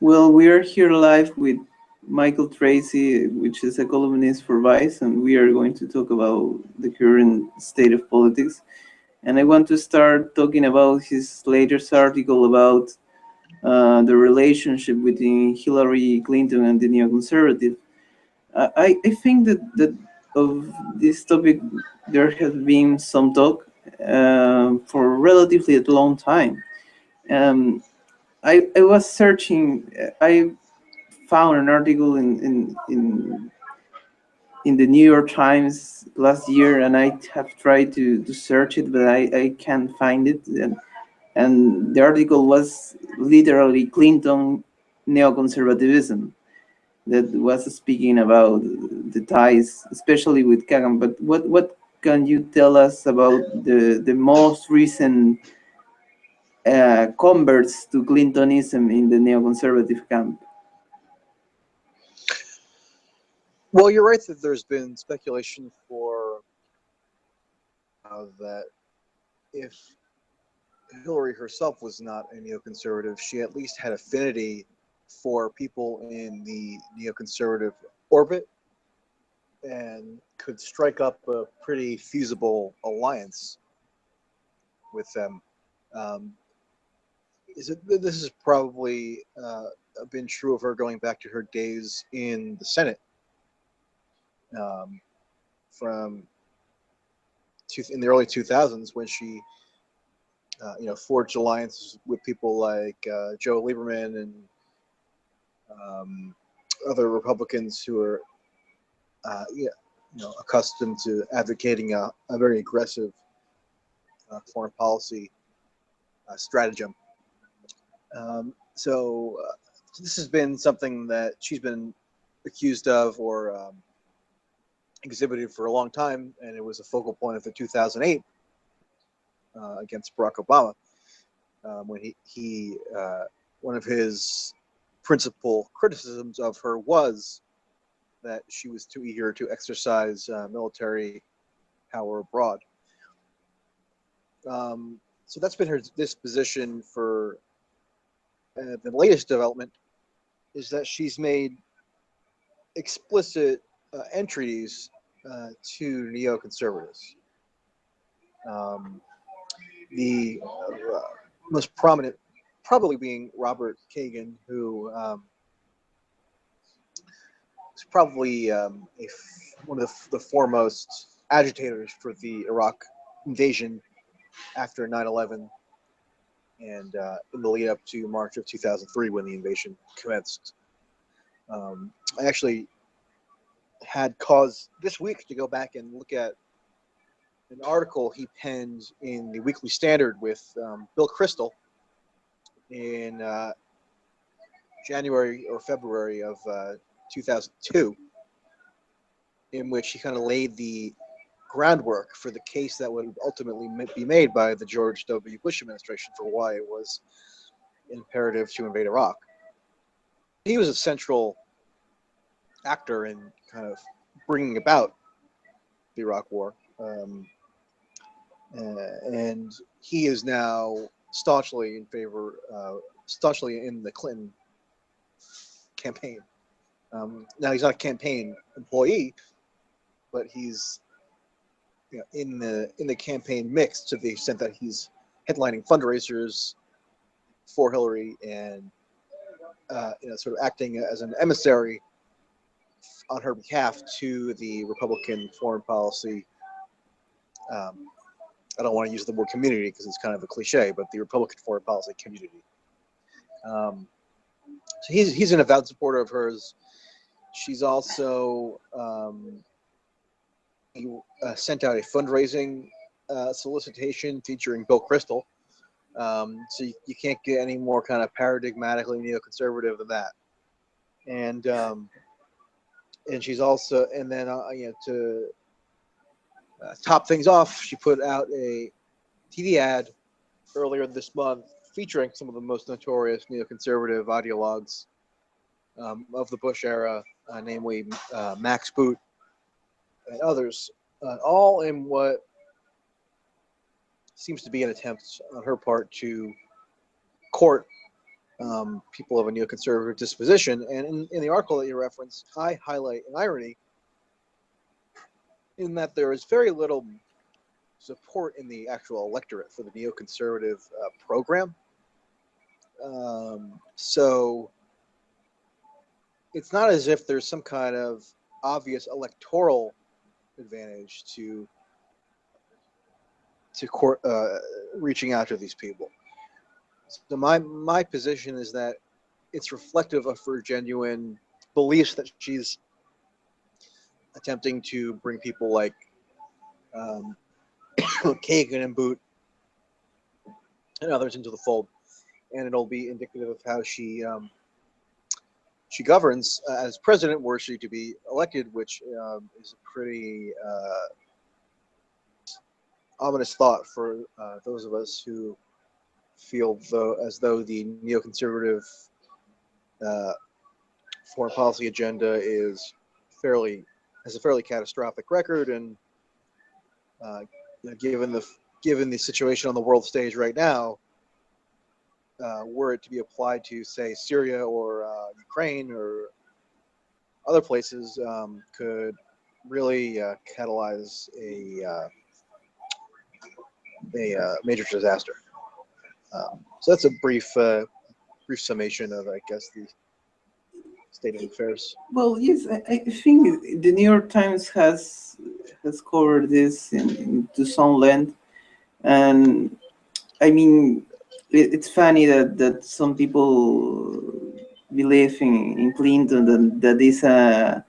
Well, we are here live with Michael Tracey, which is a columnist for Vice, and we are going to talk about the current state of politics. And I want to start talking about his latest article about the relationship between Hillary Clinton and the neoconservative. I think that of this topic there has been some talk for relatively a long time. Um, I was searching. I found an article in the New York Times last year, and I have tried to search it, but I can't find it. And the article was literally Clinton neoconservatism, that was speaking about the ties, especially with Kagan. But what can you tell us about the most recent converts to Clintonism in the neoconservative camp? Well, you're right that there's been speculation for that if Hillary herself was not a neoconservative, she at least had affinity for people in the neoconservative orbit and could strike up a pretty feasible alliance with them. Um, this has probably been true of her going back to her days in the Senate. From in the early 2000s, when she forged alliances with people like Joe Lieberman and other Republicans who are accustomed to advocating a very aggressive foreign policy stratagem. So this has been something that she's been accused of or exhibited for a long time, and it was a focal point of the 2008 against Barack Obama, when he one of his principal criticisms of her was that she was too eager to exercise military power abroad. So that's been her disposition for the latest development is that she's made explicit entries to neoconservatives. The most prominent probably being Robert Kagan, who is probably one of the foremost agitators for the Iraq invasion after 9/11 and in the lead up to March of 2003 when the invasion commenced. I actually had cause this week to go back and look at an article he penned in the Weekly Standard with Bill Kristol in January or February of 2002, in which he kind of laid the groundwork for the case that would ultimately be made by the George W. Bush administration for why it was imperative to invade Iraq. He was a central actor in kind of bringing about the Iraq War. And he is now staunchly in favor, staunchly in the Clinton campaign. Now he's not a campaign employee, but he's in the campaign mix to the extent that he's headlining fundraisers for Hillary and sort of acting as an emissary on her behalf to the Republican foreign policy. I don't want to use the word community because it's kind of a cliche, but the Republican foreign policy community. So he's an avowed supporter of hers. She's also sent out a fundraising solicitation featuring Bill Kristol. So you can't get any more kind of paradigmatically neoconservative than that. And she's also, and then to top things off, she put out a TV ad earlier this month featuring some of the most notorious neoconservative ideologues of the Bush era, namely Max Boot and others, all in what seems to be an attempt on her part to court people of a neoconservative disposition. And in the article that you referenced, I highlight an irony in that there is very little support in the actual electorate for the neoconservative program. So it's not as if there's some kind of obvious electoral advantage to reaching out to these people. So my position is that it's reflective of her genuine beliefs that she's attempting to bring people like Kagan and Boot and others into the fold, and it'll be indicative of how she governs as president, were she to be elected, which is a pretty ominous thought for those of us who feel as though the neoconservative foreign policy agenda has a fairly catastrophic record, and given the situation on the world stage right now, were it to be applied to, say, Syria or Ukraine or other places, could really catalyze a major disaster. So that's a brief summation of, I guess, the state of affairs. Well, yes, I think the New York Times has covered this to some length, and I mean, it's funny that some people believe in Clinton, that is a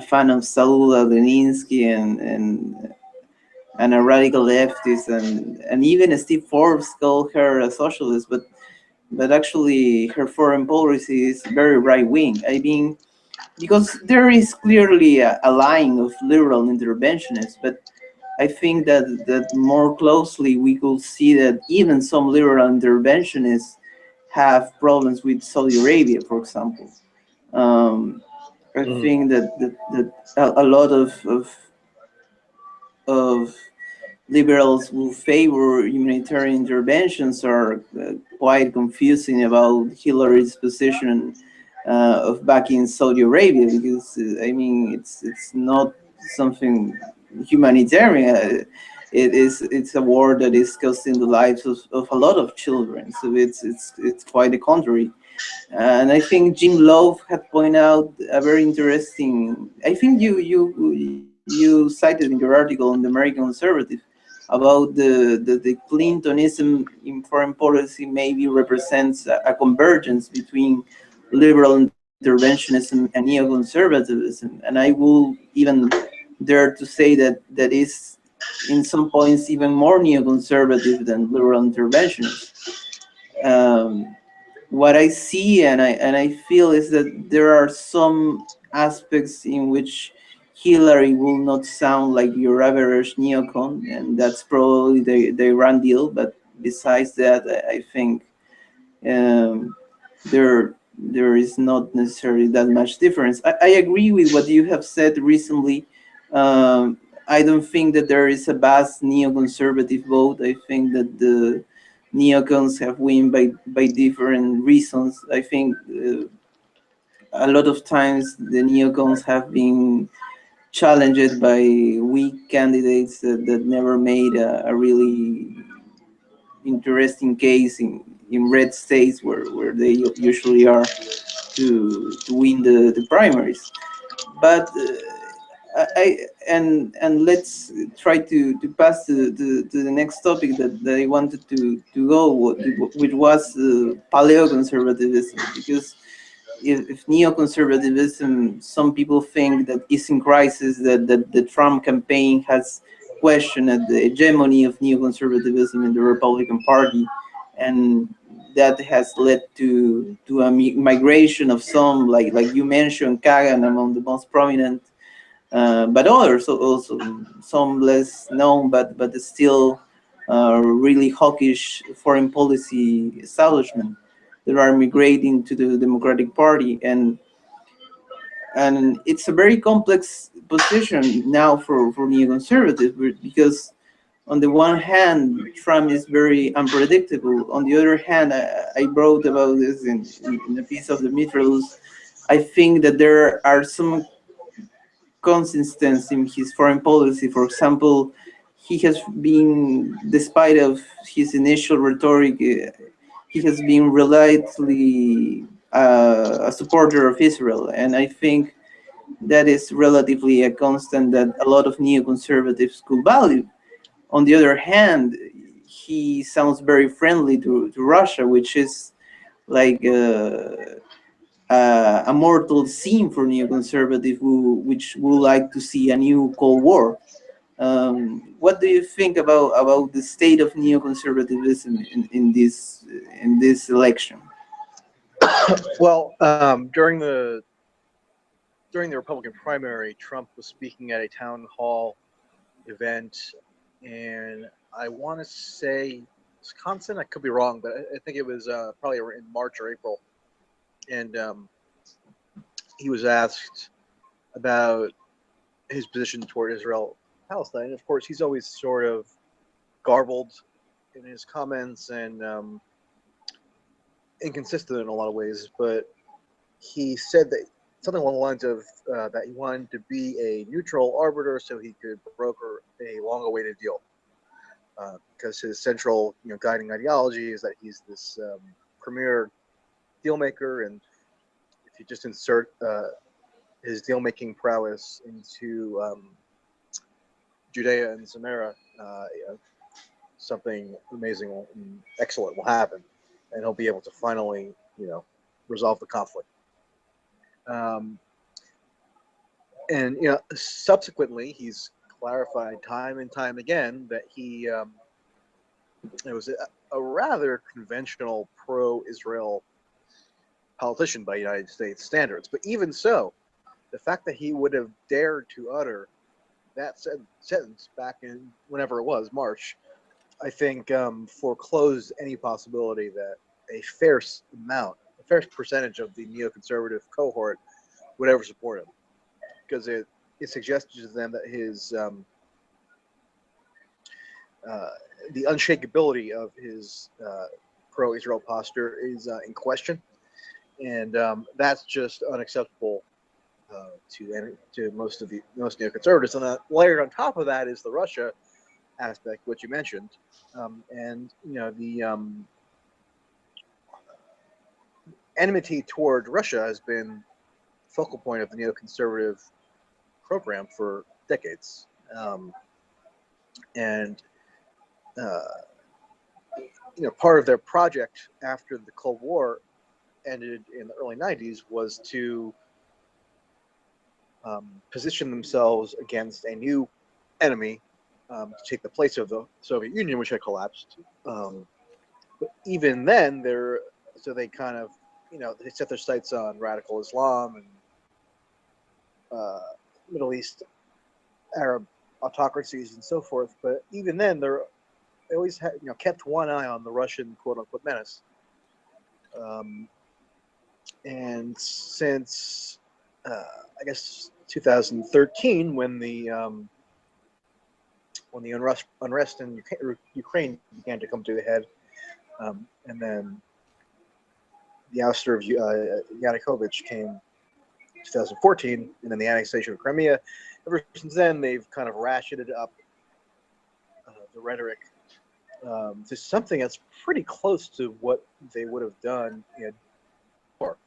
fan of Saul Alinsky and a radical leftist, and even Steve Forbes called her a socialist, but actually her foreign policy is very right wing. I mean, because there is clearly a line of liberal interventionists, but I think that more closely we could see that even some liberal interventionists have problems with Saudi Arabia, for example. I think that a lot of liberals who favor humanitarian interventions are quite confusing about Hillary's position of backing Saudi Arabia, because I mean it's not something humanitarian. It's a war that is costing the lives of a lot of children. So it's quite the contrary. And I think Jim Love had pointed out a very interesting. I think you cited in your article on the American Conservative about the Clintonism in foreign policy maybe represents a convergence between liberal interventionism and neoconservatism, and I will even dare to say that is in some points even more neoconservative than liberal interventionists. What I see and I feel is that there are some aspects in which Hillary will not sound like your average neocon, and that's probably the Iran deal. But besides that, I think um, there is not necessarily that much difference. I agree with what you have said recently. I don't think that there is a vast neoconservative vote. I think that the neocons have won by different reasons. I think a lot of times the neocons have been challenged by weak candidates that never made a really interesting case in red states where they usually are to win the primaries. But and let's try to pass to the next topic that I wanted to go, which was paleoconservatism, because if neoconservatism, some people think that is in crisis, that the Trump campaign has questioned the hegemony of neoconservatism in the Republican Party, and that has led to a migration of some, like you mentioned, Kagan among the most prominent, but others also, some less known, but still really hawkish foreign policy establishment that are migrating to the Democratic Party, and it's a very complex position now for neoconservatives, because On the one hand, Trump is very unpredictable. On the other hand, I wrote about this in a piece of the Mitralus. I think that there are some consistency in his foreign policy. For example, he has been, despite of his initial rhetoric, he has been reluctantly a supporter of Israel, and I think that is relatively a constant that a lot of neoconservatives could value. On the other hand, he sounds very friendly to Russia, which is like a mortal sin for neoconservative which would like to see a new Cold War. What do you think about the state of neoconservatism in this election? Well, during the Republican primary, Trump was speaking at a town hall event, and I want to say Wisconsin. I could be wrong, but I think it was probably in March or April. And he was asked about his position toward Israel, Palestine. And of course, he's always sort of garbled in his comments and inconsistent in a lot of ways. But he said that something along the lines of that he wanted to be a neutral arbiter so he could broker a long-awaited deal. Because his central, guiding ideology is that he's this premier deal maker, and if you just insert his deal-making prowess into Judea and Samaria, something amazing and excellent will happen, and he'll be able to finally, resolve the conflict. And subsequently, he's clarified time and time again that he it was a rather conventional pro-Israel politician by United States standards. But even so, the fact that he would have dared to utter that sentence back in whenever it was, March, I think foreclosed any possibility that a fair percentage of the neoconservative cohort would ever support him, because it suggested to them that his the unshakability of his pro-Israel posture is in question, and that's just unacceptable to most neoconservatives. And layered on top of that is the Russia aspect, which you mentioned, and the enmity toward Russia has been focal point of the neoconservative program for decades, and part of their project after the Cold War ended in the early 90s was to position themselves against a new enemy to take the place of the Soviet Union, which had collapsed. But even then, they kind of, they set their sights on radical Islam and Middle East Arab autocracies and so forth. But even then, they always had, kept one eye on the Russian quote-unquote menace. And since I guess 2013, when the unrest in Ukraine began to come to a head, and then the ouster of Yanukovych came in 2014, and then the annexation of Crimea. Ever since then, they've kind of ratcheted up the rhetoric to something that's pretty close to what they would have done before.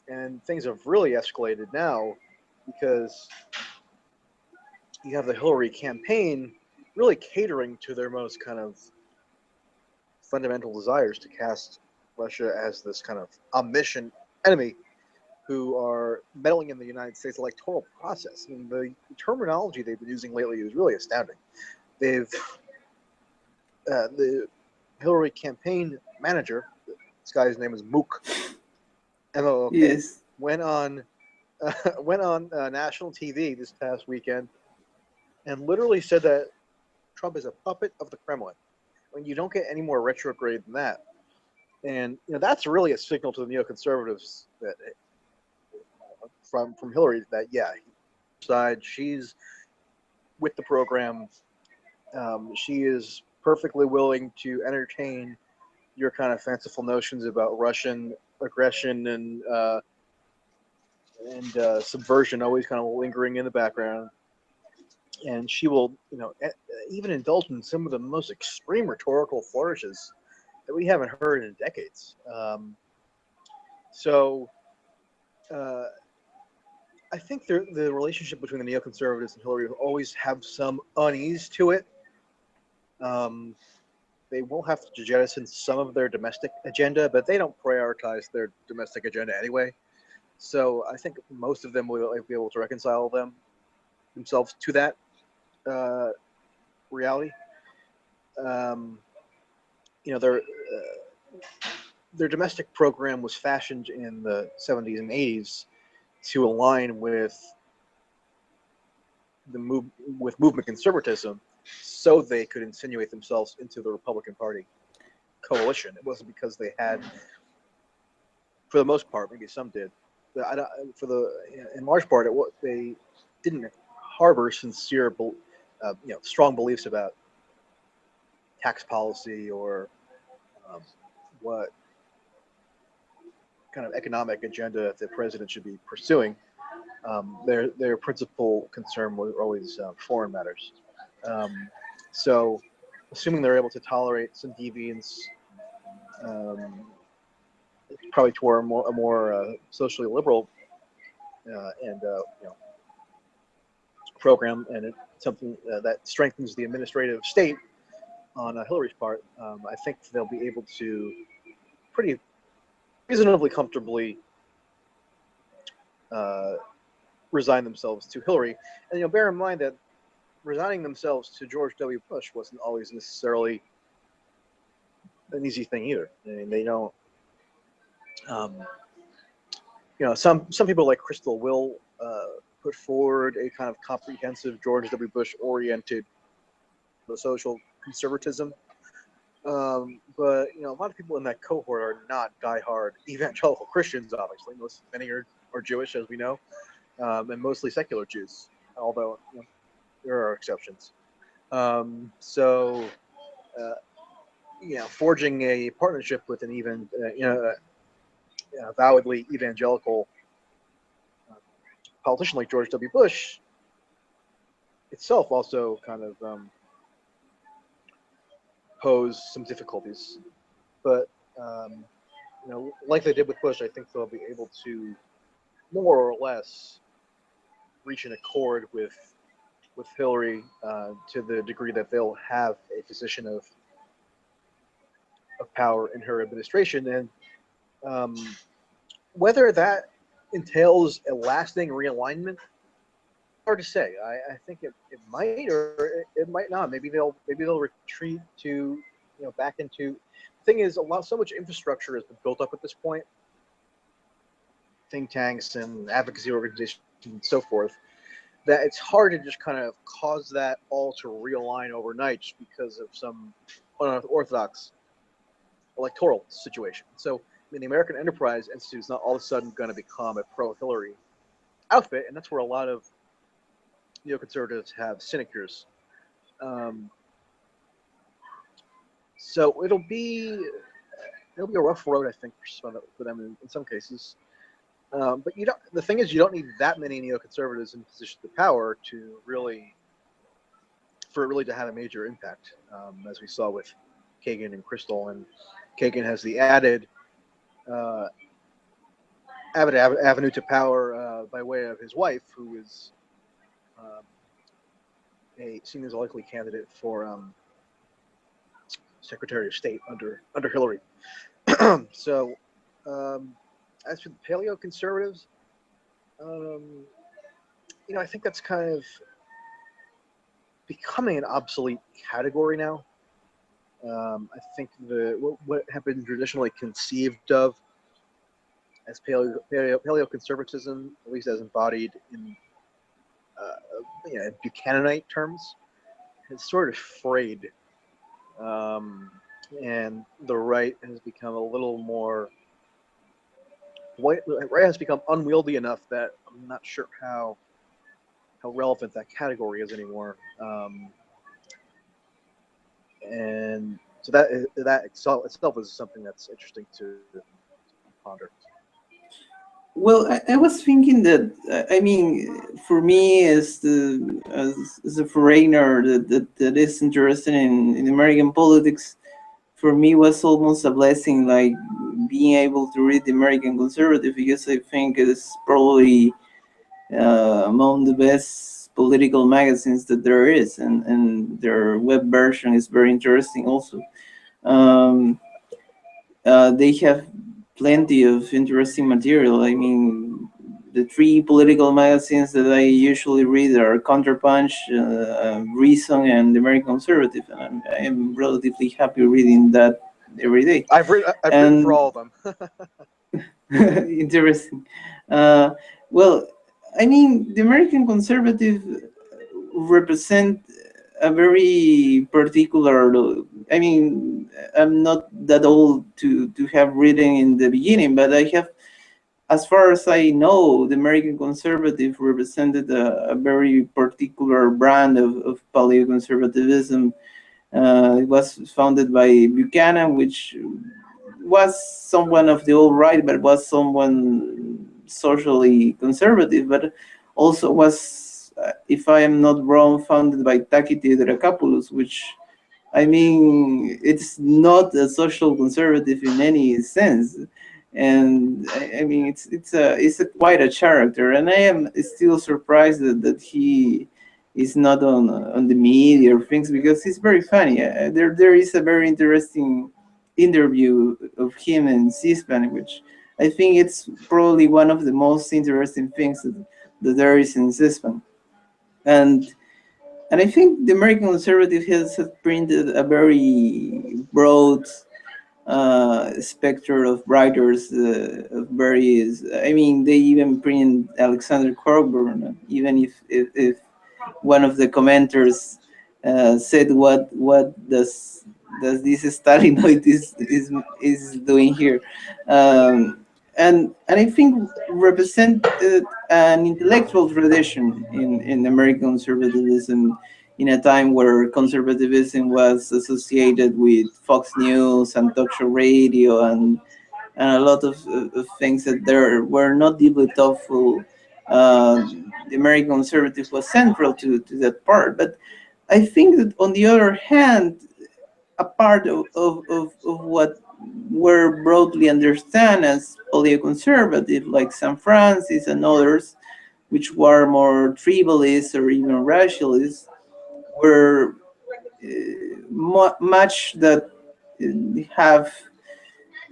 And things have really escalated now because you have the Hillary campaign really catering to their most kind of fundamental desires to cast Russia as this kind of omniscient enemy who are meddling in the United States electoral process. I mean, the terminology they've been using lately is really astounding. The Hillary campaign manager, this guy's name is Mook, M-O-O-K, Yes. went on national TV this past weekend and literally said that Trump is a puppet of the Kremlin. I mean, you don't get any more retrograde than that. And that's really a signal to the neoconservatives that from Hillary that she's with the program She is perfectly willing to entertain your kind of fanciful notions about Russian aggression and subversion, always kind of lingering in the background. And she will, even indulge in some of the most extreme rhetorical flourishes that we haven't heard in decades. So uh, I think the relationship between the neoconservatives and Hillary will always have some unease to it. Um, they will have to jettison some of their domestic agenda, but they don't prioritize their domestic agenda anyway. So I think most of them will be able to reconcile themselves to that uh, reality. Um, you know, their domestic program was fashioned in the 70s and 80s to align with with movement conservatism, so they could insinuate themselves into the Republican Party coalition. It wasn't because they had, for the most part, maybe some did, but in large part, they didn't harbor sincere, strong beliefs about tax policy or um, what kind of economic agenda the president should be pursuing. Their principal concern was always foreign matters. Um, so, assuming they're able to tolerate some deviance, um, probably toward a more socially liberal and program, and something that strengthens the administrative state on Hillary's part, I think they'll be able to pretty reasonably comfortably uh, resign themselves to Hillary. And bear in mind that resigning themselves to George W. Bush wasn't always necessarily an easy thing either. I mean, they don't. Um, some people like Crystal will put forward a kind of comprehensive George W. Bush oriented social conservatism. But a lot of people in that cohort are not diehard evangelical Christians. Obviously, many are Jewish, as we know, and mostly secular Jews. Although there are exceptions. So, forging a partnership with an avowedly evangelical politician like George W. Bush itself also kind of pose some difficulties. But like they did with Bush, I think they'll be able to more or less reach an accord with Hillary to the degree that they'll have a position of power in her administration, and whether that entails a lasting realignment, hard to say. I think it might, or it might not. Maybe they'll retreat to back into. The thing is, so much infrastructure has been built up at this point, think tanks and advocacy organizations and so forth, that it's hard to just kind of cause that all to realign overnight just because of some unorthodox electoral situation. So, I mean, the American Enterprise Institute is not all of a sudden going to become a pro-Hillary outfit, and that's where a lot of neoconservatives have sinecures. So it'll be a rough road, I think, for them in some cases. But the thing is, you don't need that many neoconservatives in positions of power for it really to have a major impact, as we saw with Kagan and Crystal. And Kagan has the added avenue to power by way of his wife, who is seen as a likely candidate for Secretary of State under Hillary. So, as for the paleoconservatives, I think that's kind of becoming an obsolete category now. I think what have been traditionally conceived of as paleoconservatism, at least as embodied in Buchananite terms, has sort of frayed, and the right has become a little more. Right has become unwieldy enough that I'm not sure how relevant that category is anymore. and so that itself is something that's interesting to ponder. Well, I was thinking that I mean, for me as a foreigner that is interested in American politics, for me was almost a blessing, like being able to read the American Conservative, because I think it's probably among the best political magazines that there is, and their web version is very interesting also. Um, they have plenty of interesting material. I mean, the three political magazines that I usually read are Counterpunch, Reason, and the American Conservative, and I am relatively happy reading that every day. I've written for And all of them. interesting. Uh, well, I mean, the American Conservative represent a very particular. I mean, I'm not that old to have written in the beginning, but I have, as far as I know, the American Conservative represented a very particular brand of paleoconservatism. It was founded by Buchanan, which was someone of the alt right, but was someone socially conservative, but also was, if I am not wrong, founded by Takiti Dracopoulos, which, I mean, it's not a social conservative in any sense, and I mean, it's quite a character, and I am still surprised that he is not on the media or things, because he's very funny. There is a very interesting interview of him in C-SPAN, which I think it's probably one of the most interesting things that there is in C-SPAN, and I think the American Conservative has printed a very broad spectrum of writers of various. I mean, they even print Alexander Cockburn, even if one of the commenters said, "What does this Stalinoid is doing here?" And I think represented an intellectual tradition in American conservatism, in a time where conservatism was associated with Fox News and talk show radio, and a lot of things that there were not deeply thoughtful. Uh, the American conservative was central to that part. But I think that, on the other hand, a part of what were broadly understood as paleoconservative, like San Francis and others, which were more tribalist or even racialist, were much that have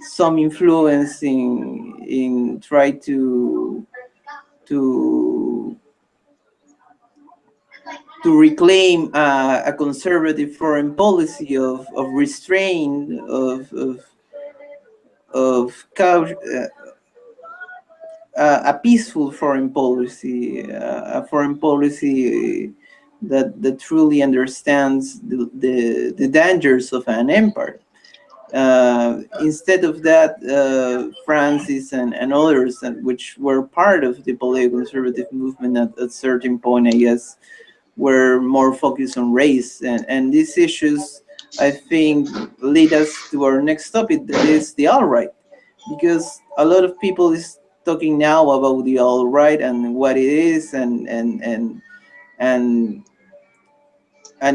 some influence in try to to reclaim a conservative foreign policy of restraint of a peaceful foreign policy, a foreign policy that truly understands the dangers of an empire. Instead of that, Francis and others, which were part of the paleoconservative movement at a certain point, I guess, were more focused on race. And these issues, I think, lead us to our next topic, that is the alt-right. Because a lot of people is talking now about the alt-right and what it is, and and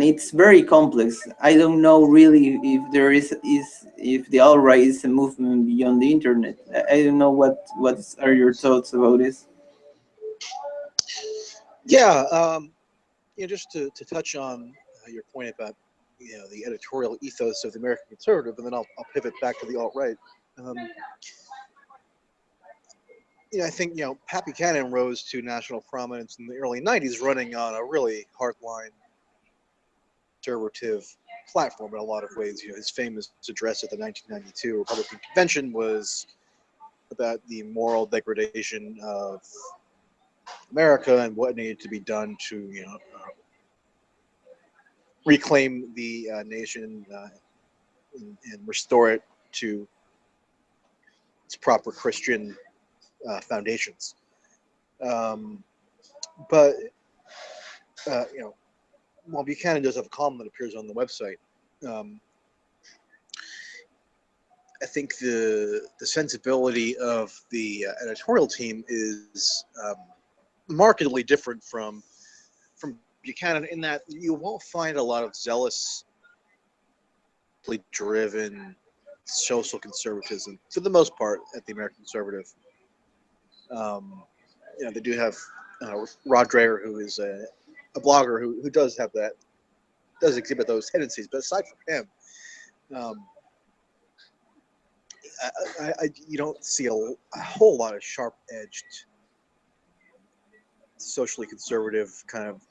it's very complex. I don't know really if there is if the alt-right is a movement beyond the internet. I don't know what are your thoughts about this. Yeah, just to touch on your point about the editorial ethos of the American conservative, and then I'll pivot back to the alt right. Um, I think Pat Buchanan rose to national prominence in the early '90s, running on a really hardline conservative platform in a lot of ways. His famous address at the 1992 Republican convention was about the moral degradation of America and what needed to be done to reclaim the nation and restore it to its proper Christian foundations. But while Buchanan does have a column that appears on the website, I think the sensibility of the editorial team is markedly different from Buchanan, in that you won't find a lot of zealously driven social conservatism for the most part at the American Conservative. They do have Rod Dreher, who is a blogger who does exhibit those tendencies. But aside from him, you don't see a whole lot of sharp-edged, socially conservative kind of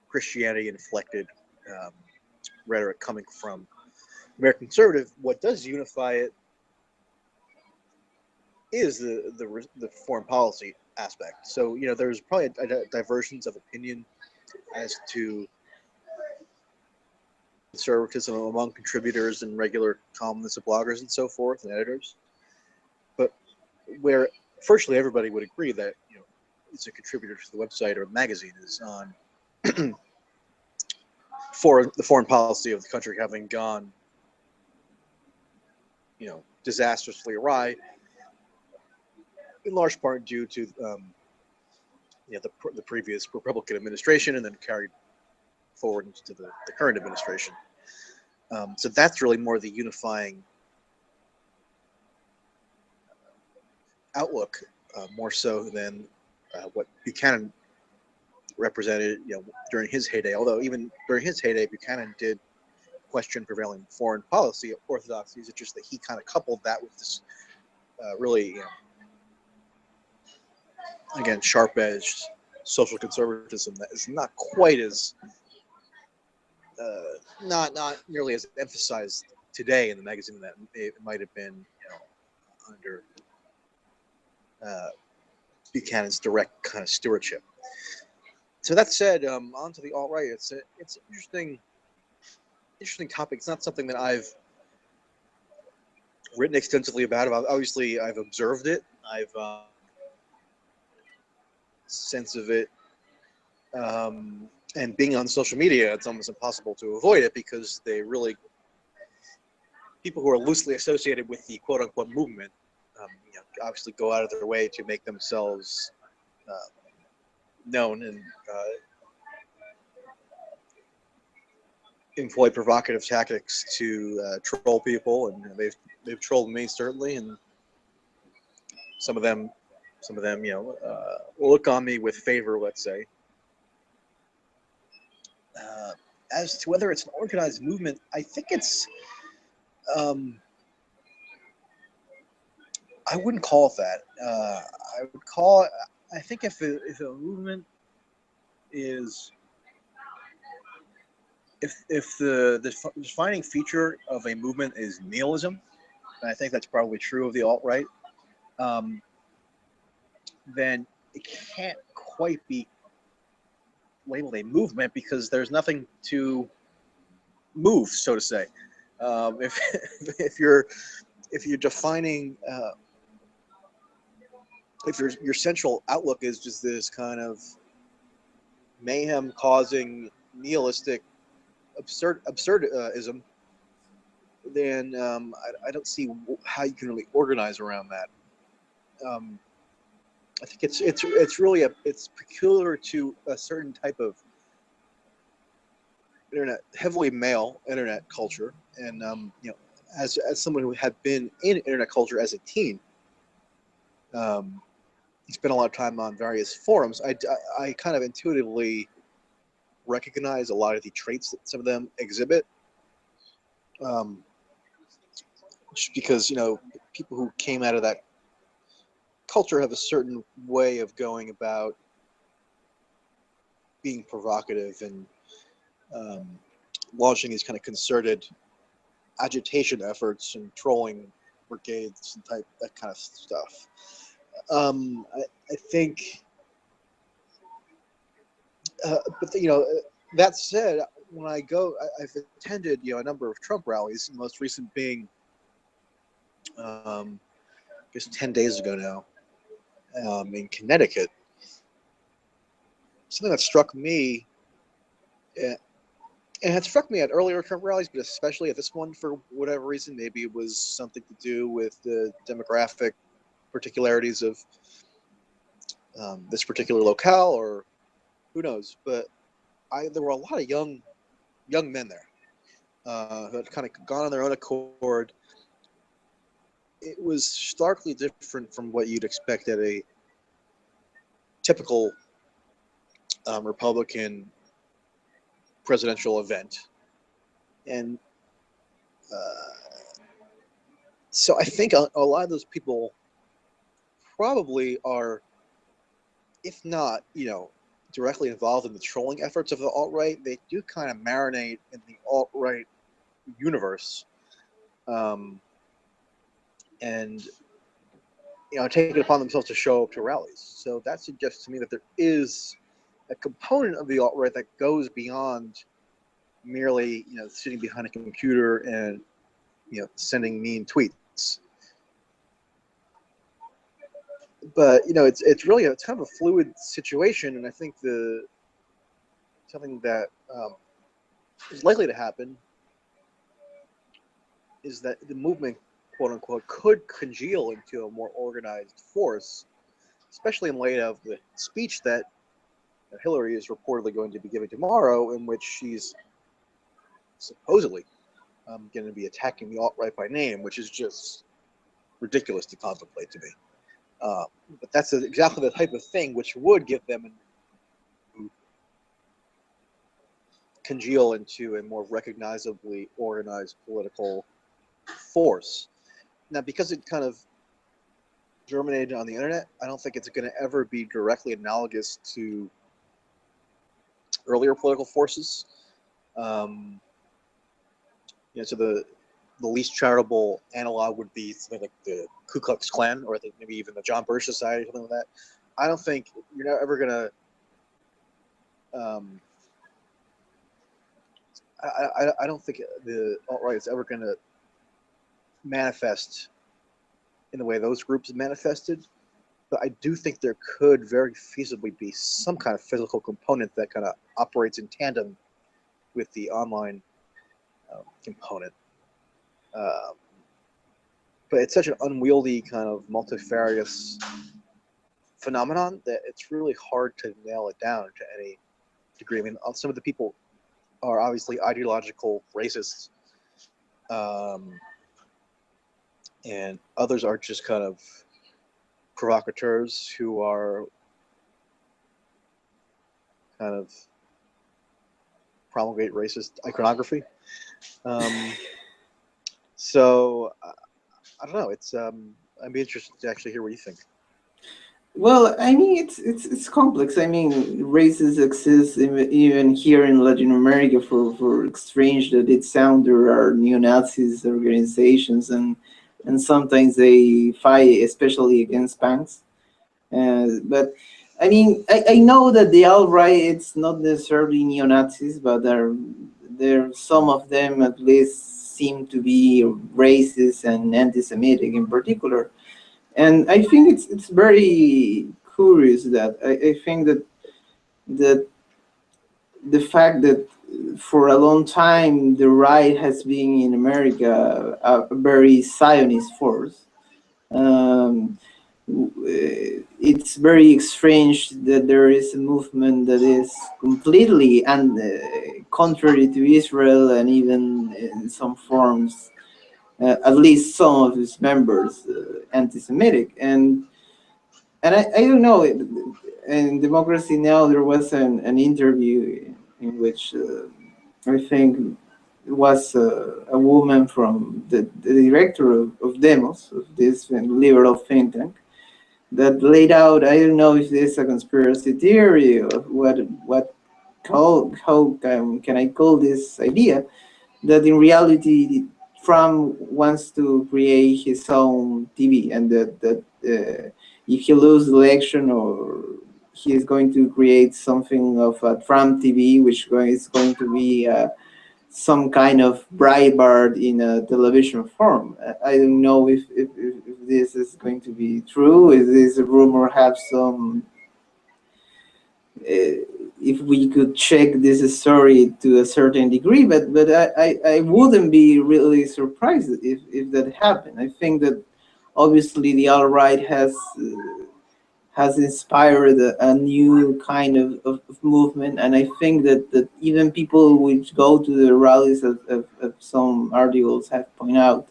Christianity-inflected rhetoric coming from American Conservative. What does unify it is the foreign policy aspect. So there's probably a divergence of opinion as to conservatism among contributors and regular columnists and bloggers and so forth and editors, but where virtually everybody would agree that it's a contributor to the website or the magazine is on for the foreign policy of the country having gone disastrously awry, in large part due to the previous Republican administration and then carried forward into the current administration. So that's really more the unifying outlook, more so than what Buchanan represented during his heyday. Although even during his heyday, Buchanan did question prevailing foreign policy orthodoxies. It's just that he kind of coupled that with this really, again, sharp-edged social conservatism that is not quite as not nearly as emphasized today in the magazine that it might have been under Buchanan's direct kind of stewardship. So that said, on to the alt-right. It's an interesting topic. It's not something that I've written extensively about. Obviously, I've observed it. I've sense of it. And being on social media, it's almost impossible to avoid it because people who are loosely associated with the quote-unquote movement, obviously go out of their way to make themselves known and employ provocative tactics to troll people, and they've trolled me certainly, and some of them will look on me with favor, let's say. As to whether it's an organized movement, I think it's I wouldn't call it that. I think if a movement is, if the defining feature of a movement is nihilism, and I think that's probably true of the alt-right, then it can't quite be labeled a movement because there's nothing to move, so to say. If you're defining, if your central outlook is just this kind of mayhem causing nihilistic absurdism, then I don't see how you can really organize around that. I think it's really it's peculiar to a certain type of heavily male internet culture, and as someone who had been in internet culture as a teen, spent a lot of time on various forums. I kind of intuitively recognize a lot of the traits that some of them exhibit, just because people who came out of that culture have a certain way of going about being provocative and launching these kind of concerted agitation efforts and trolling brigades and that kind of stuff. I think, but that said, when I go, I've attended a number of Trump rallies. The most recent being just 10 days ago now, in Connecticut. Something that struck me And it had struck me at earlier Trump rallies, but especially at this one for whatever reason. Maybe it was something to do with the demographic particularities of this particular locale, or who knows. But there were a lot of young men there who had kind of gone on their own accord. It was starkly different from what you'd expect at a typical Republican presidential event. And so I think a lot of those people probably are, if not, directly involved in the trolling efforts of the alt-right, they do kind of marinate in the alt-right universe. And take it upon themselves to show up to rallies. So that suggests to me that there is a component of the alt-right that goes beyond merely, sitting behind a computer and, sending mean tweets. But it's really it's kind of a fluid situation, and I think something that is likely to happen is that the movement, quote unquote, could congeal into a more organized force, especially in light of the speech that Hillary is reportedly going to be giving tomorrow, in which she's supposedly going to be attacking the alt-right by name, which is just ridiculous to contemplate to me. But that's exactly the type of thing which would give them congeal into a more recognizably organized political force. Now, because it kind of germinated on the internet, I don't think it's going to ever be directly analogous to earlier political forces. So the least charitable analog would be something like the Ku Klux Klan, or I think maybe even the John Birch Society, something like that. I don't think you're not ever going to. I don't think the alt-right is ever going to manifest in the way those groups manifested. But I do think there could very feasibly be some kind of physical component that kind of operates in tandem with the online component. But it's such an unwieldy kind of multifarious phenomenon that it's really hard to nail it down to any degree. I mean, some of the people are obviously ideological racists, and others are just kind of provocateurs who are kind of promulgate racist iconography. So I don't know. It's I'd be interested to actually hear what you think. Well, I mean, it's complex. I mean, races exist even here in Latin America. For strange that it sounds, there are neo-Nazis organizations, and sometimes they fight, especially against banks. But I mean, I know that the alt-right, it's not necessarily neo-Nazis, but there some of them at least seem to be racist and anti-Semitic in particular. And I think it's very curious that I think that the fact that for a long time the right has been in America a very Zionist force. Um, it's very strange that there is a movement that is completely contrary to Israel, and even in some forms, at least some of its members, anti-Semitic. And I don't know. In Democracy Now, there was an interview in which I think it was a woman from the director of Demos, of this liberal think tank, that laid out, I don't know if this is a conspiracy theory or how can I call this idea, that in reality Trump wants to create his own TV, and that if he loses the election, or he is going to create something of a Trump TV, which is going to be some kind of Breitbart in a television form. I don't know if this is going to be true. Is this rumor have some if we could check this story to a certain degree, but I wouldn't be really surprised if that happened. I think that obviously the alt-right has inspired a new kind of movement, and I think that even people which go to the rallies, of some articles have pointed out,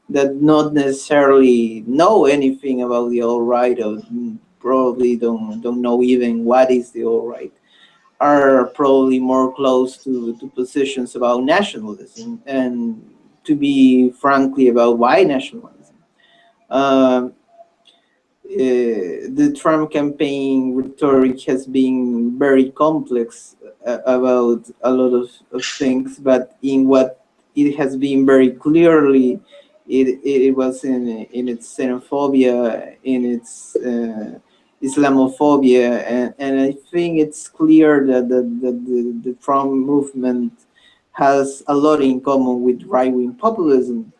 that not necessarily know anything about the alt-right, or probably don't know even what is the alt-right, are probably more close to positions about nationalism, and to be frankly about why nationalism. Um, the Trump campaign rhetoric has been very complex about a lot of things, but in what it has been very clearly, it was in its xenophobia, in its Islamophobia, and I think it's clear that the Trump movement has a lot in common with right-wing populism.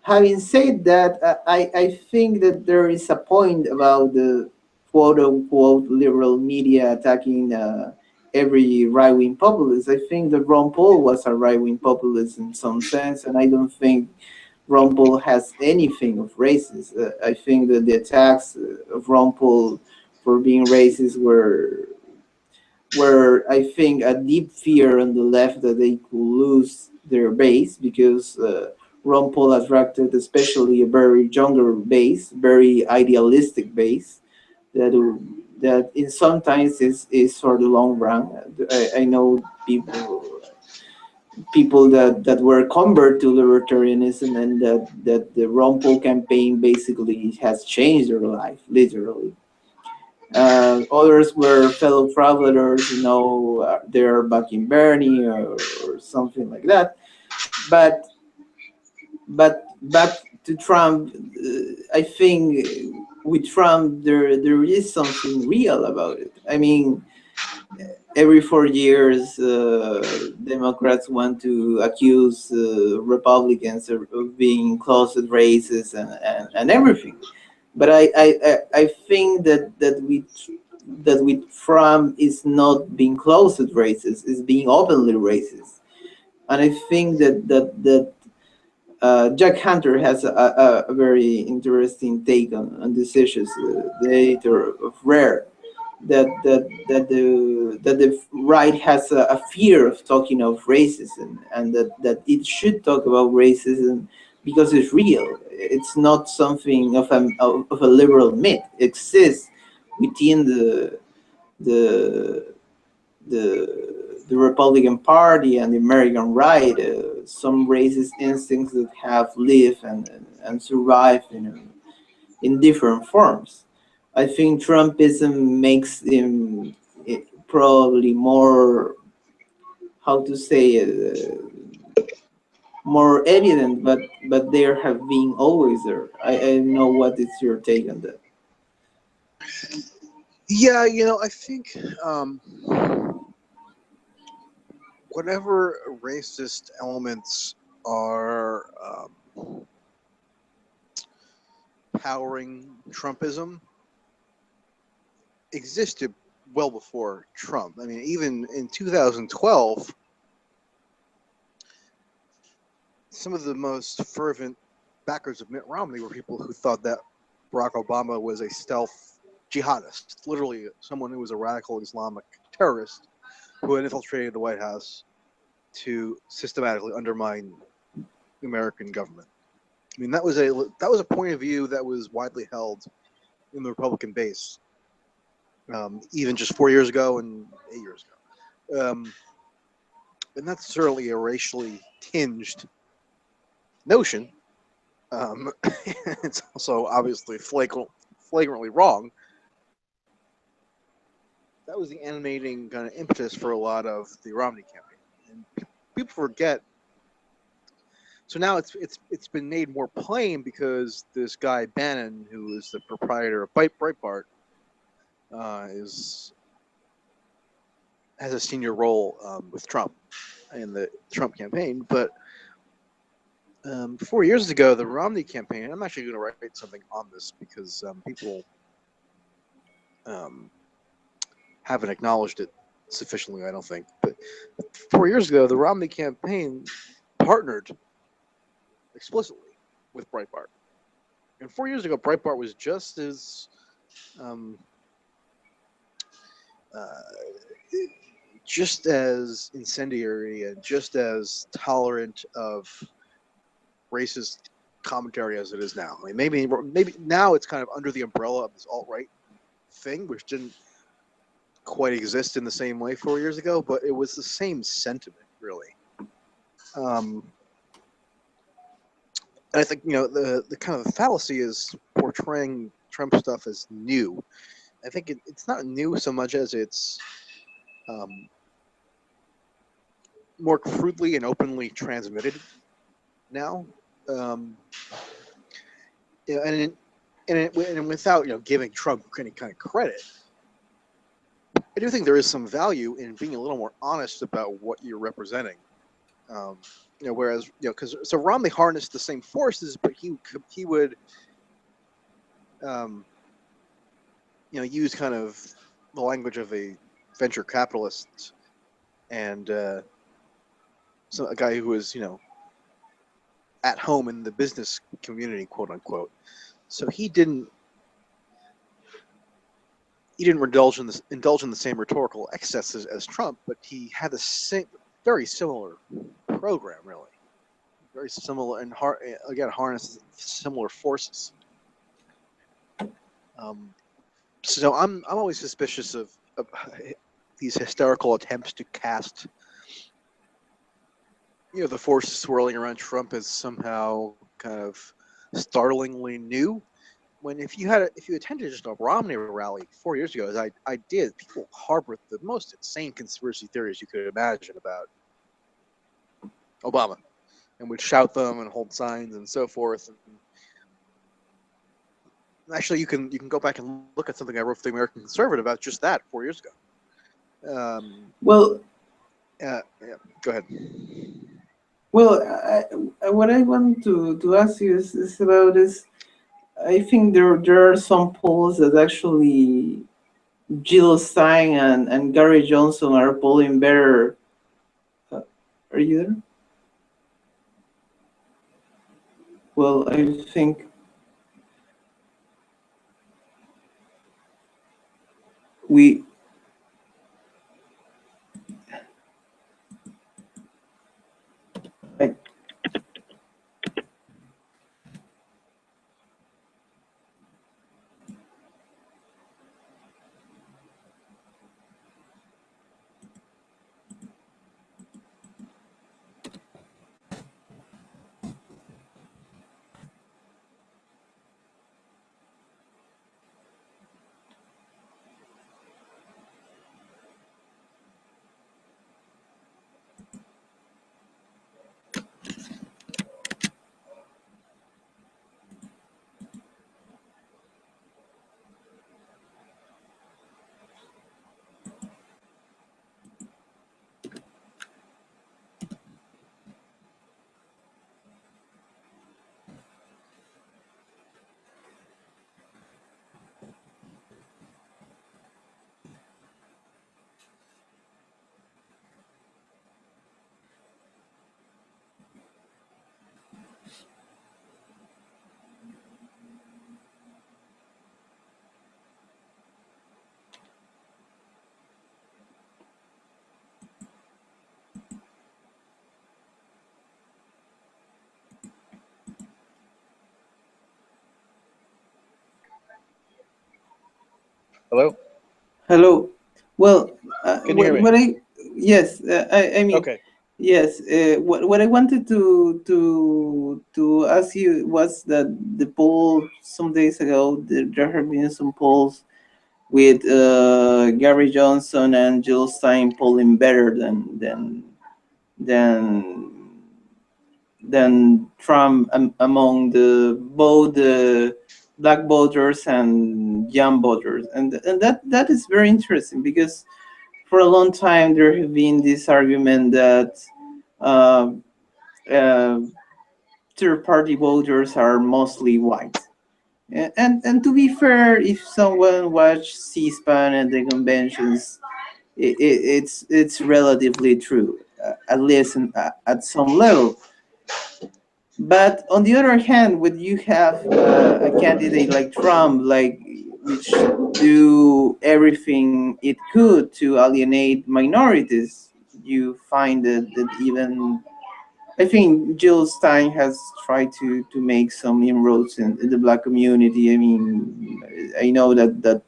Having said that, I think that there is a point about the quote unquote liberal media attacking every right wing populist. I think that Ron Paul was a right wing populist in some sense, and I don't think Ron Paul has anything of racist. I think that the attacks of Ron Paul for being racist were, I think, a deep fear on the left that they could lose their base, because Ron Paul attracted especially a very younger base, very idealistic base that in sometimes is for the long run. I know people that were convert to libertarianism, and that the Ron Paul campaign basically has changed their life, literally. Others were fellow travelers, they're back in Bernie, or something like that. But back to Trump, I think with Trump there is something real about it. I mean, every 4 years, Democrats want to accuse Republicans of being closet racist, and everything. But I think that with Trump is not being closet racist, is being openly racist. And I think that Jack Hunter has a very interesting take on these issues. The editor of Rare, that the right has a fear of talking of racism, and that it should talk about racism because it's real. It's not something of a liberal myth. It exists within the the Republican Party and the American right, some racist instincts that have lived and survived in different forms. I think Trumpism makes him probably more, how to say it, more evident, but there have been always there. I don't know what is your take on that. Yeah, I think whatever racist elements are powering Trumpism existed well before Trump. I mean, even in 2012, some of the most fervent backers of Mitt Romney were people who thought that Barack Obama was a stealth jihadist, literally someone who was a radical Islamic terrorist who had infiltrated the White House to systematically undermine the American government. I mean, that was a point of view that was widely held in the Republican base, even just 4 years ago and 8 years ago. And that's certainly a racially tinged notion. It's also obviously flagrantly wrong. That was the animating kind of impetus for a lot of the Romney campaign, and people forget. So now it's been made more plain because this guy Bannon, who is the proprietor of Breitbart, has a senior role with Trump in the Trump campaign. But 4 years ago, the Romney campaign. I'm actually going to write something on this because people haven't acknowledged it sufficiently, I don't think. But 4 years ago, the Romney campaign partnered explicitly with Breitbart. And 4 years ago, Breitbart was just as uh, just as incendiary and just as tolerant of racist commentary as it is now. I mean, maybe now it's kind of under the umbrella of this alt-right thing, which didn't quite exist in the same way 4 years ago, but it was the same sentiment, really. And I think, the kind of the fallacy is portraying Trump stuff as new. I think it's not new so much as it's more crudely and openly transmitted now. And without without giving Trump any kind of credit, I do think there is some value in being a little more honest about what you're representing. Whereas because Romney harnessed the same forces, but he would use kind of the language of a venture capitalist and a guy who was at home in the business community, quote unquote. So he didn't indulge in the same rhetorical excesses as Trump, but he had a very similar program, really, very similar, and harness similar forces. So I'm always suspicious of these hysterical attempts to cast the forces swirling around Trump as somehow kind of startlingly new. When if you attended just a Romney rally 4 years ago, as I did, people harbored the most insane conspiracy theories you could imagine about Obama, and would shout them and hold signs and so forth. And actually, you can go back and look at something I wrote for the American Conservative about just that 4 years ago. Well, yeah, go ahead. Well, what I want to ask you is about this. I think there are some polls that actually Jill Stein and Gary Johnson are polling better. Are you there? Well, I think we. I, Hello. Hello. Well, Can you hear me? Yes, I mean, Okay. yes. What I wanted to ask you was that the poll some days ago, there have been some polls with Gary Johnson and Jill Stein polling better than Trump among both the black voters and young voters, and that is very interesting because for a long time there have been this argument that uh, uh, third party voters are mostly white. And to be fair, if someone watched C-SPAN and the conventions, it's relatively true, at least at some level. But on the other hand, when you have a candidate like Trump, like which do everything it could to alienate minorities, you find that even I think Jill Stein has tried to make some inroads in the black community. I mean, I know that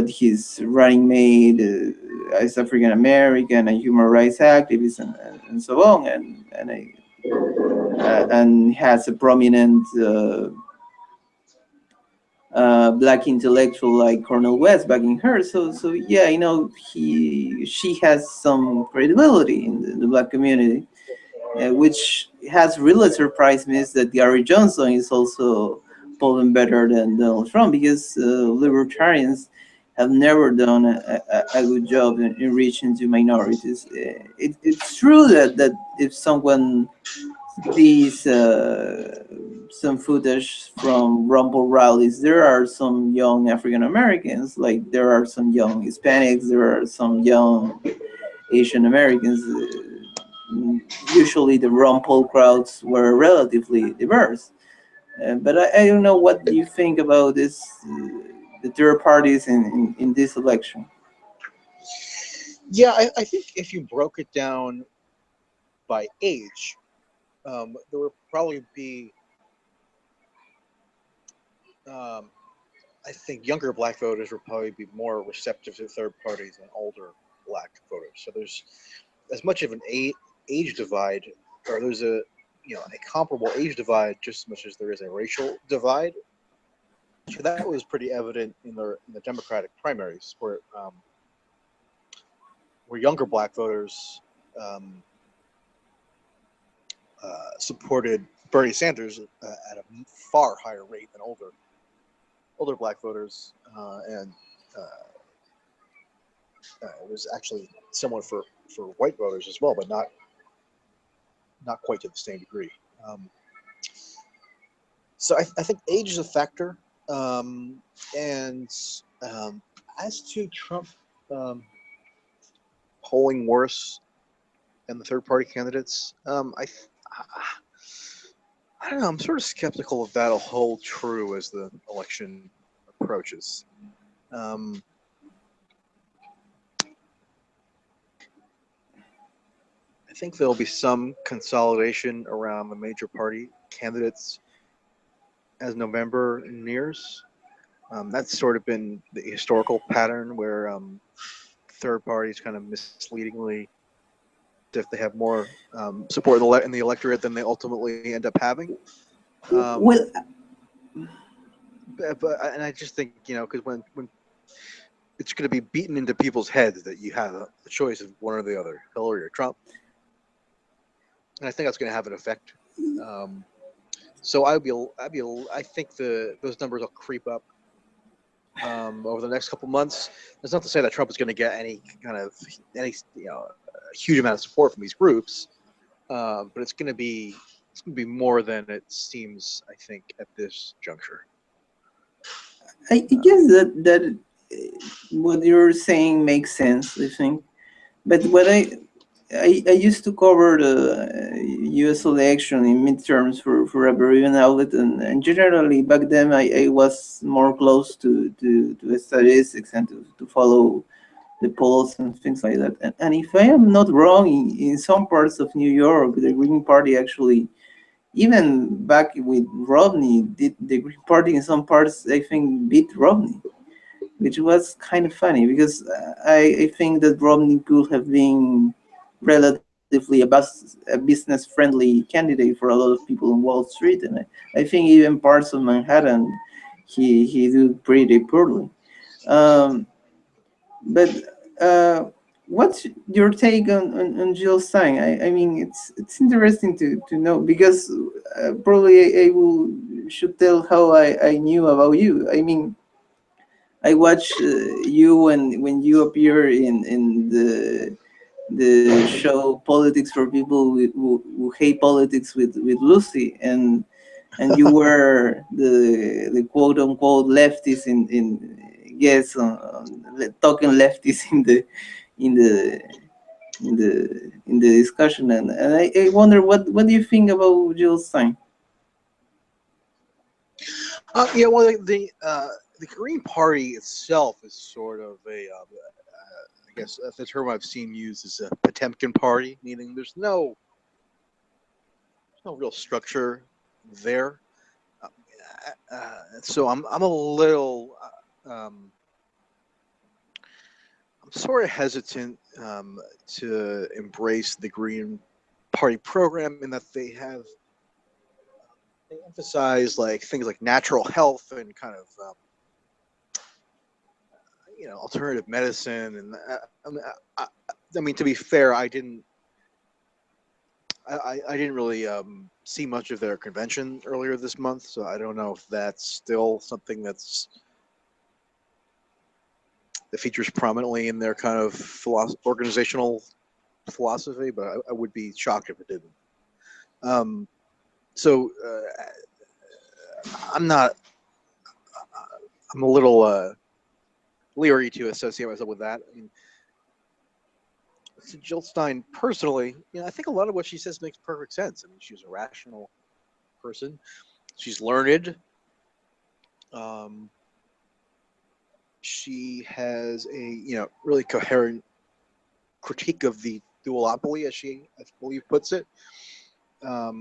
his running mate is African American, a human rights activist, and so on, and has a prominent black intellectual like Cornel West backing her. So yeah, I know she has some credibility in the black community, which has really surprised me is that Gary Johnson is also polling better than Donald Trump, because libertarians have never done a good job in reaching to minorities. It's true that if someone sees some footage from Rumble rallies, there are some young African Americans, like there are some young Hispanics, there are some young Asian Americans. Usually the Ron Paul crowds were relatively diverse. But I don't know what you think about this, the third parties in this election. Yeah, I think if you broke it down by age, there would probably be, I think, younger black voters would probably be more receptive to third parties than older black voters. So there's as much of an age divide, or there's a comparable age divide just as much as there is a racial divide. So that was pretty evident in the Democratic primaries, where younger black voters supported Bernie Sanders at a far higher rate than older black voters, and it was actually similar for white voters as well, but not quite to the same degree. So I think age is a factor, and as to Trump polling worse than the third party candidates, I don't know. I'm sort of skeptical if that'll hold true as the election approaches. I think there'll be some consolidation around the major party candidates as November nears. That's sort of been the historical pattern where third parties kind of misleadingly, if they have more support in the electorate than they ultimately end up having. Well, And I just think, because when it's going to be beaten into people's heads that you have a choice of one or the other, Hillary or Trump, and I think that's going to have an effect. So I think those numbers will creep up over the next couple months. That's not to say that Trump is going to get any huge amount of support from these groups, but it's going to be more than it seems, I think, at this juncture. I guess that what you're saying makes sense, I think. But what I used to cover the U.S. election in midterms for a Peruvian outlet, and generally back then I was more close to the statistics and to follow the polls and things like that. And if I am not wrong, in some parts of New York, the Green Party actually, even back with Romney, did the Green Party in some parts, I think, beat Romney, which was kind of funny because I think that Romney could have been relatively a business-friendly candidate for a lot of people on Wall Street, and I think even parts of Manhattan, he did pretty poorly. But what's your take on Jill Stein? I mean, it's interesting to know because probably I will should tell how I knew about you. I mean, I watched you when you appear in the show Politics for People who Hate Politics with Lucy, and you were the quote unquote lefties in yes talking lefties in the in the discussion, and I wonder what do you think about Jill Stein? Yeah, well, the Green Party itself is sort of I guess the term I've seen used is a Potemkin party, meaning there's no real structure there. So I'm a little I'm sort of hesitant to embrace the Green Party program in that they emphasize like things like natural health and kind of alternative medicine, and I mean, to be fair, I didn't really see much of their convention earlier this month, so I don't know if that's still something that features prominently in their kind of organizational philosophy, but I would be shocked if it didn't. So I'm a little leery to associate myself with that. I mean, to Jill Stein personally, I think a lot of what she says makes perfect sense. I mean, she's a rational person. She's learned. She has a really coherent critique of the duopoly, as she, I believe, puts it. A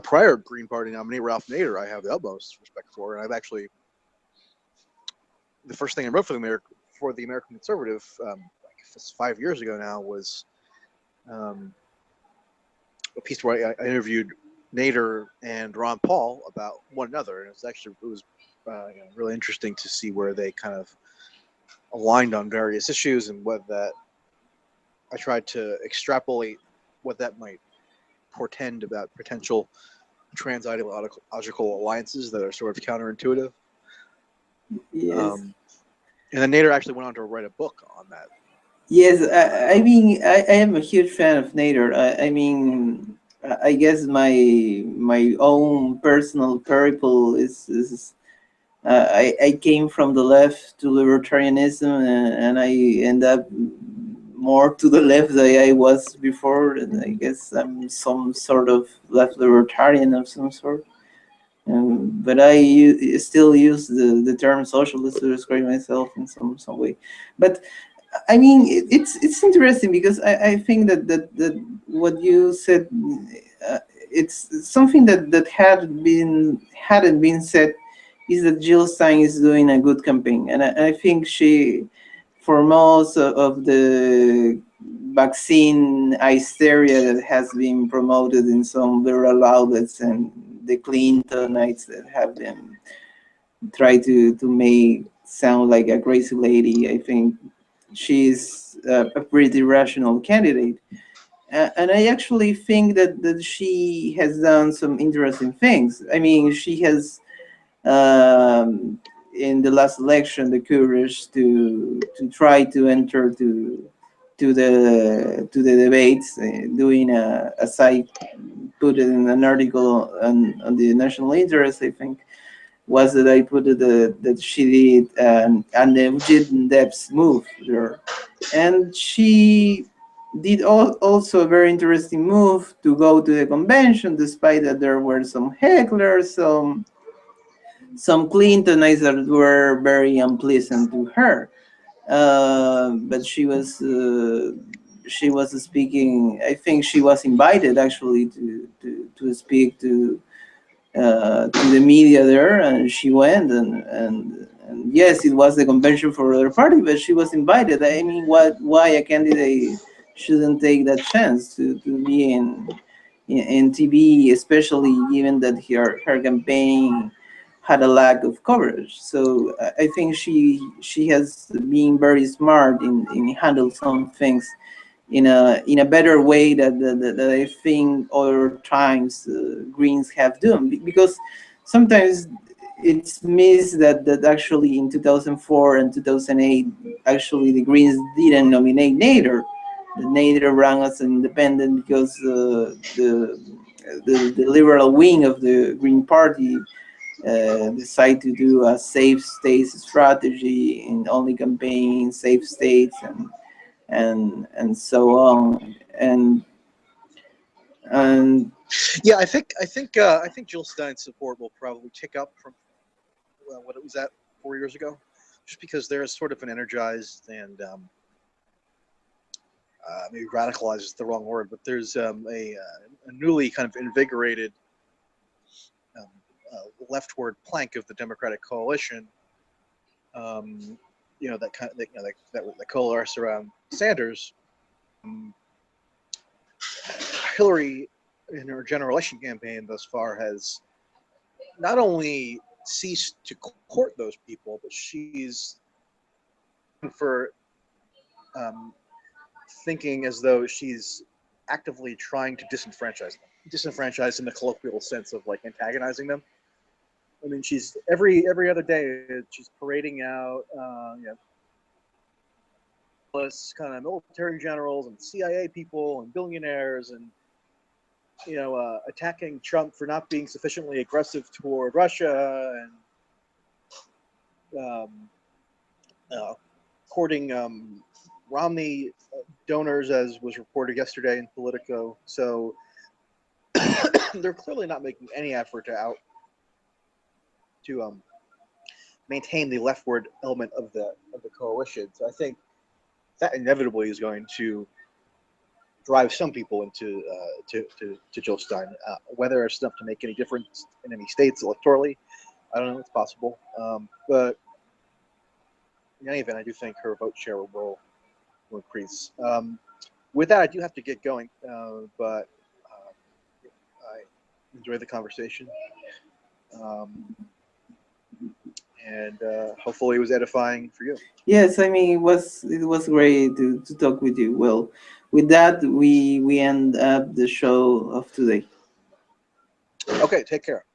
prior Green Party nominee, Ralph Nader, I have the utmost respect for, and I've actually, the first thing I wrote for the American Conservative, like 5 years ago now, was a piece where I interviewed Nader and Ron Paul about one another, and it was really interesting to see where they kind of aligned on various issues, and what that I tried to extrapolate what that might portend about potential trans-ideological alliances that are sort of counterintuitive. Yes. And then Nader actually went on to write a book on that. Yes, I mean, I am a huge fan of Nader. I mean, I guess my own personal peripheral is I came from the left to libertarianism, and I end up more to the left than I was before, and I guess I'm some sort of left libertarian of some sort. But I still use the term socialist to describe myself in some way. But I mean, it's interesting because I think that what you said, it's something that hadn't been said, is that Jill Stein is doing a good campaign, and I think she, for most of the vaccine hysteria that has been promoted in some liberal outlets, and the Clintonites that have been tried to make sound like a crazy lady, I think she's a pretty rational candidate. And I actually think that she has done some interesting things. I mean, she has, in the last election, the courage to try to enter to the debates, doing a site, put it in an article on the national interest, I think, was that I put it that she did an in-depth move there, and she did also a very interesting move to go to the convention, despite that there were some hecklers, some Clintonites that were very unpleasant to her. But she was speaking. I think she was invited actually to speak to the media there, and she went, and yes, it was the convention for other party, but she was invited. I mean, why a candidate shouldn't take that chance to be in TV, especially given that her campaign had a lack of coverage. So I think she has been very smart in handle some things in a better way that I think other times Greens have done, because sometimes it's missed that actually in 2004 and 2008 actually the Greens didn't nominate Nader. Nader ran as an independent because the liberal wing of the Green Party decide to do a safe states strategy and only campaign in safe states and so on. And Yeah, I think Jill Stein's support will probably tick up from what it was at 4 years ago, just because there's sort of an energized and maybe radicalized is the wrong word, but there's a newly kind of invigorated leftward plank of the Democratic coalition. That kind of that coalesce around Sanders. Hillary, in her general election campaign thus far, has not only ceased to court those people, but she's for thinking as though she's actively trying to disenfranchise them. Disenfranchise in the colloquial sense of like antagonizing them. I mean, she's every other day she's parading out, kind of military generals and CIA people and billionaires and attacking Trump for not being sufficiently aggressive toward Russia and courting Romney donors, as was reported yesterday in Politico. So they're clearly not making any effort to maintain the leftward element of the coalition. So I think that inevitably is going to drive some people into to Jill Stein. Whether it's enough to make any difference in any states electorally, I don't know. It's possible, but in any event, I do think her vote share will increase. With that, I do have to get going, but I enjoyed the conversation, and hopefully it was edifying for you. yes, I mean it was great to talk with you. Well, with that we end up the show of today. Okay, take care.